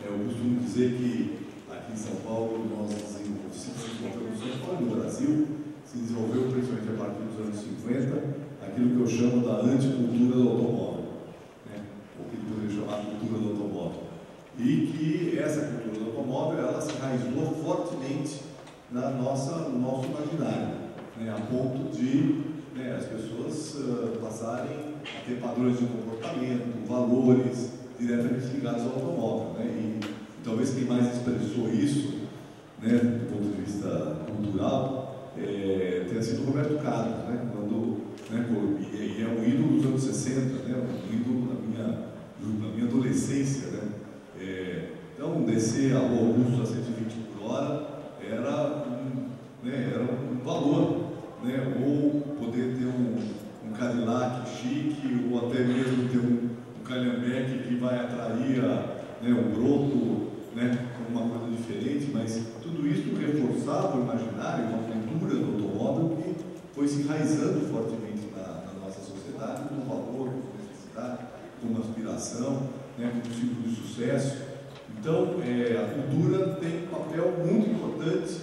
Eu costumo dizer que aqui em São Paulo nós desenvolvemos, São Paulo e no Brasil, se desenvolveu principalmente a partir dos anos 50, aquilo que eu chamo da anticultura do automóvel, né? O que poderia chamar de cultura do automóvel. E que essa cultura do automóvel, ela se enraizou fortemente no nosso imaginário, né? A ponto de, né, as pessoas passarem a ter padrões de comportamento, valores diretamente ligados ao automóvel, né? E talvez quem mais expressou isso, né, do ponto de vista cultural, tenha sido Roberto Carlos, né? Quando, né, e é um ídolo dos anos 60, né? Um ídolo na minha adolescência, né? Então, descer a Rua Augusta a 120 por hora era um valor, né? Ou poder ter um Cadillac chique, ou até mesmo ter um calhambeque que vai atrair o broto, né, como uma coisa diferente, mas tudo isso reforçava o imaginário, uma cultura do automóvel que foi se enraizando fortemente na nossa sociedade como valor, como necessidade, como aspiração, né, como símbolo de sucesso. Então, a cultura tem um papel muito importante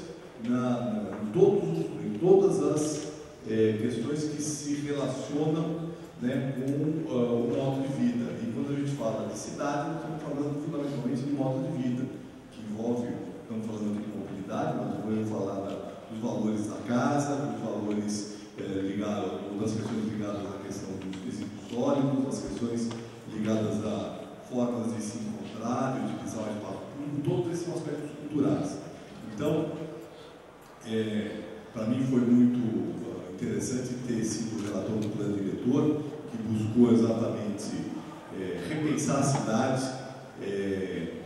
em todas as questões que se relacionam, né, com o modo de vida. E quando a gente fala de cidade, nós estamos falando fundamentalmente de modo de vida, que envolve, estamos falando aqui de mobilidade, mas vou falar dos valores da casa, dos valores ligados, ou das questões ligadas à questão dos resíduos sólidos, das questões ligadas a formas de se encontrar, de utilizar o espaço público, todos esses aspectos culturais. Então, para mim foi muito interessante ter sido o relator do plano diretor, que buscou exatamente repensar a cidade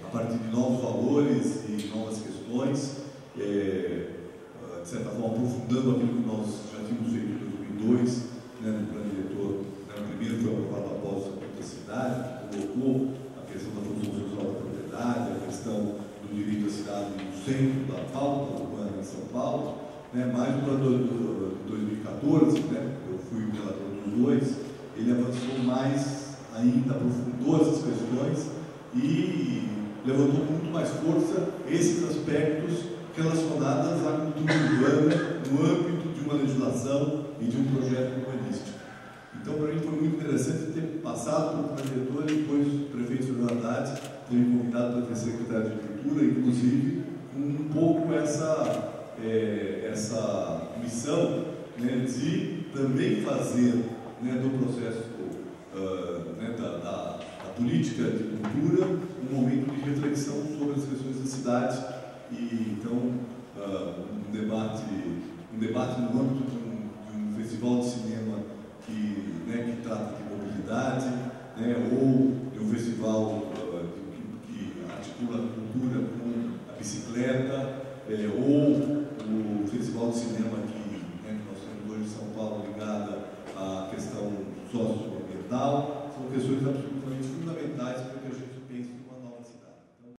a partir de novos valores e novas questões, de certa forma aprofundando aquilo que nós já tínhamos feito em 2002, né, no plano diretor. Né, o primeiro foi aprovado após o Estatuto da Cidade, que colocou a questão da função social da propriedade, a questão do direito à cidade no centro da pauta urbana em São Paulo. Né, mais no ano de 2014, né, eu fui o relator dos dois, ele avançou mais ainda, aprofundou essas questões e levantou com muito mais força esses aspectos relacionados à cultura urbana no âmbito de uma legislação e de um projeto urbanístico. Então, para mim foi muito interessante ter passado por uma diretora e depois o prefeito Silvio Haddad ter me convidado para ser secretário de Cultura, inclusive com um pouco essa missão, né, de também fazer, né, do processo da política de cultura um momento de reflexão sobre as questões da cidade e então um debate no âmbito de um festival de cinema que trata de mobilidade, né, ou de um festival que articula a cultura com a bicicleta, ou o festival de cinema que nós temos hoje em São Paulo ligada à questão socioambiental, são questões absolutamente